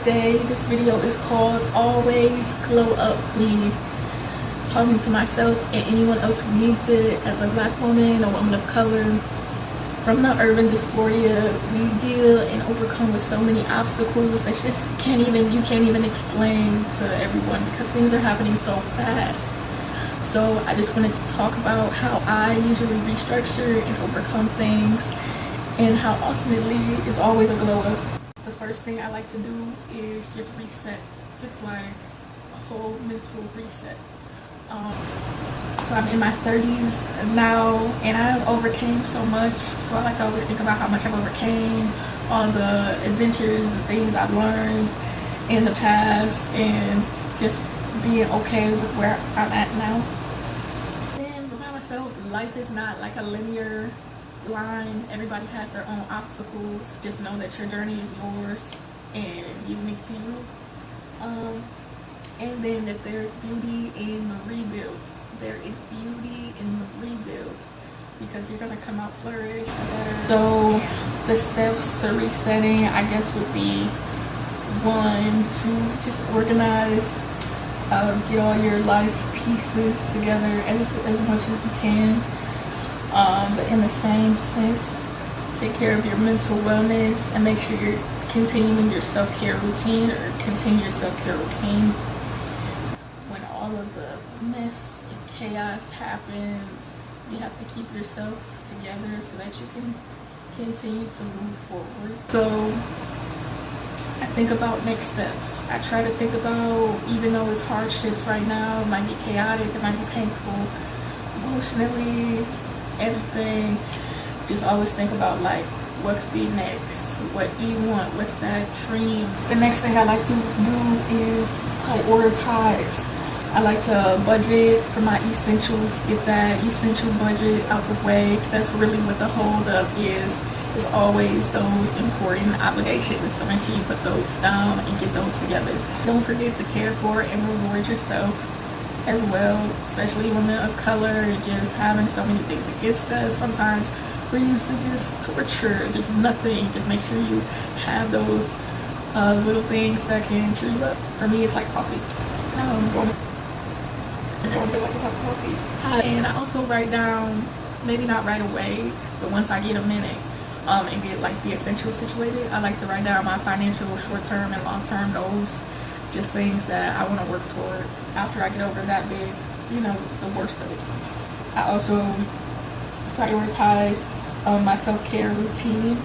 today. This video is called Always Glow Up Queen. Talking to myself and anyone else who needs it as a black woman, a woman of color. From the urban dysphoria, we deal and overcome with so many obstacles that you can't even explain to everyone because things are happening so fast. So I just wanted to talk about how I usually restructure and overcome things and how ultimately it's always a glow up. The first thing I like to do is just reset, just like a whole mental reset. So I'm in my 30s now and I've overcame so much, so I like to always think about how much I've overcame, all the adventures and things I've learned in the past, and just being okay with where I'm at now. And remind myself, life is not like a linear line. Everybody has their own obstacles. Just know that your journey is yours and unique to you. And then that there's beauty in the rebuild. There is beauty in the rebuild because you're gonna come out flourished better. So the steps to resetting, I guess, would be 1, to just organize, get all your life pieces together as much as you can. But in the same sense, take care of your mental wellness and make sure you're continuing your self-care routine or continue your self-care routine. When all of the mess and chaos happens, you have to keep yourself together so that you can continue to move forward. So I think about next steps. I try to think about, even though it's hardships right now, it might be chaotic, it might be painful, emotionally, everything, just always think about like what could be next, what do you want, what's that dream. The next thing I like to do is prioritize. I like to budget for my essentials, get that essential budget out the way. That's really what the hold up is always those important obligations. So make sure you put those down and get those together. Don't forget to care for and reward yourself as well, especially women of color, just having so many things against us. Sometimes we're used to just torture, just nothing. Just make sure you have those little things that can cheer you up. For me, it's like coffee. I'm going to get like a cup of coffee. And I also write down, maybe not right away, but once I get a minute and get like the essentials situated, I like to write down my financial short-term and long-term goals. Just things that I want to work towards after I get over that big, the worst of it. I also prioritize my self-care routine.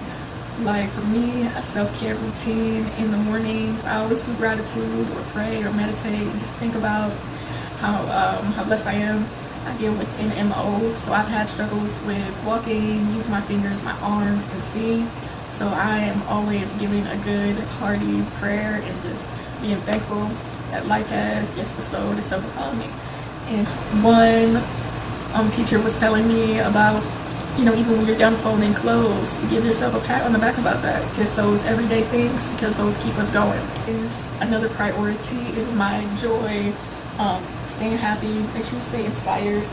Like for me, a self-care routine in the mornings, I always do gratitude or pray or meditate and just think about how blessed I am. I deal with NMO, so I've had struggles with walking, using my fingers, my arms, and seeing. So I am always giving a good, hearty prayer and just being thankful that life has just bestowed itself upon me. And one teacher was telling me about, even when you're done folding clothes, to give yourself a pat on the back about that. Just those everyday things, because those keep us going. Another priority is my joy, staying happy, make sure you stay inspired.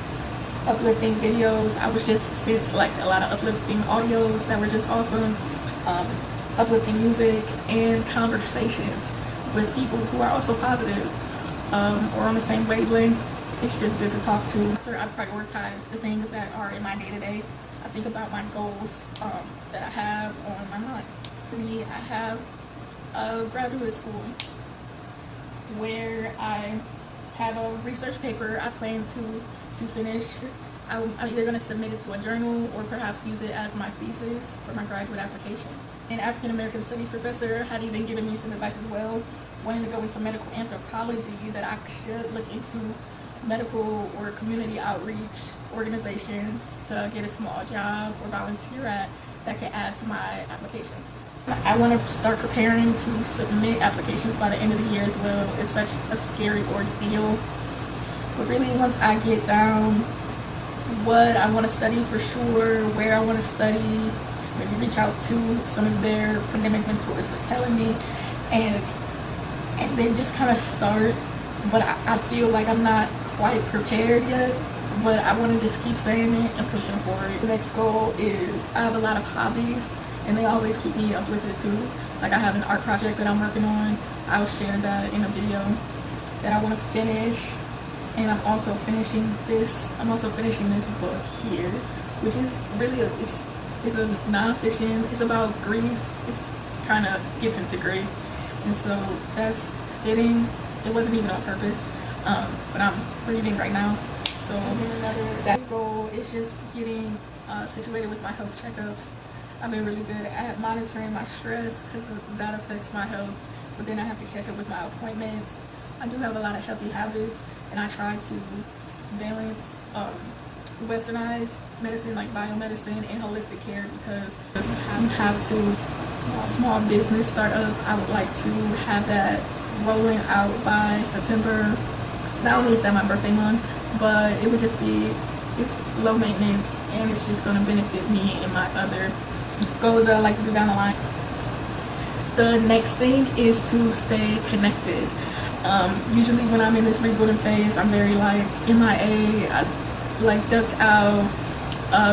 Uplifting videos. I was just sent like a lot of uplifting audios that were just awesome. Uplifting music and conversations with people who are also positive or on the same wavelength. It's just good to talk to. So I prioritize the things that are in my day-to-day. I think about my goals that I have on my mind. For me, I have a graduate school where I have a research paper I plan to finish. I'm either going to submit it to a journal or perhaps use it as my thesis for my graduate application. An African American Studies professor had even given me some advice as well, wanting to go into medical anthropology, that I should look into medical or community outreach organizations to get a small job or volunteer at that could add to my application. I want to start preparing to submit applications by the end of the year as well. It's such a scary ordeal. But really, once I get down what I want to study for sure, where I want to study, maybe reach out to some of their pandemic mentors for telling me, and then just kind of start. But I feel like I'm not quite prepared yet, but I want to just keep saying it and pushing for it. The next goal is, I have a lot of hobbies and they always keep me uplifted too. Like, I have an art project that I'm working on. I will share that in a video that I want to finish. And I'm also finishing this book here, which is really it's a nonfiction. It's about grief. It's kind of gets into grief, and so that's fitting. It wasn't even on purpose, but I'm reading right now. So that goal is just getting situated with my health checkups. I've been really good at monitoring my stress because that affects my health, but then I have to catch up with my appointments. I do have a lot of healthy habits, and I try to balance westernized medicine like biomedicine and holistic care, because I have to small business startup. I would like to have that rolling out by September. Not only is that my birthday month, but it would just be, it's low maintenance, and it's just going to benefit me and my other goals that I like to do down the line. The next thing is to stay connected. Usually when I'm in this rebuilding phase, I'm very like MIA, I like ducked out,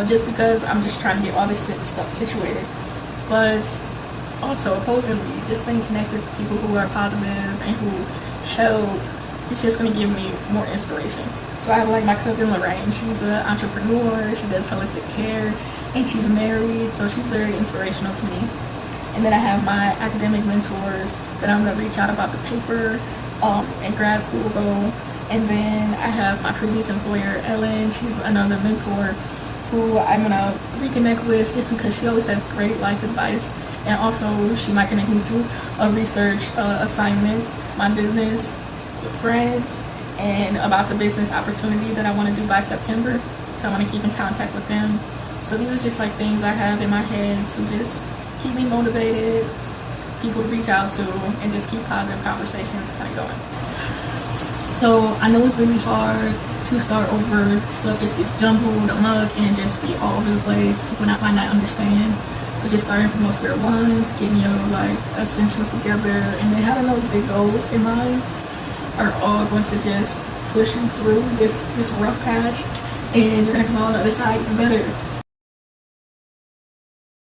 just because I'm just trying to get all this stuff situated. But also opposingly, just staying connected to people who are positive and who help, it's just going to give me more inspiration. So I have like my cousin Lorraine. She's an entrepreneur, she does holistic care, and she's married, so she's very inspirational to me. And then I have my academic mentors that I'm going to reach out about the paper and grad school goal. And then I have my previous employer, Ellen. She's another mentor who I'm going to reconnect with, just because she always has great life advice. And also she might connect me to a research assignment, my business friends, and about the business opportunity that I want to do by September. So I want to keep in contact with them. So these are just like things I have in my head to just keep me motivated, people to reach out to, and just keep positive conversations kind of going. So I know it's really hard to start over. Stuff just gets jumbled amok and just be all over the place. People might not understand. But just starting from those square ones, getting your like essentials together, and then having those big goals in mind are all going to just push you through this rough patch, and you're gonna come out on the other side even better.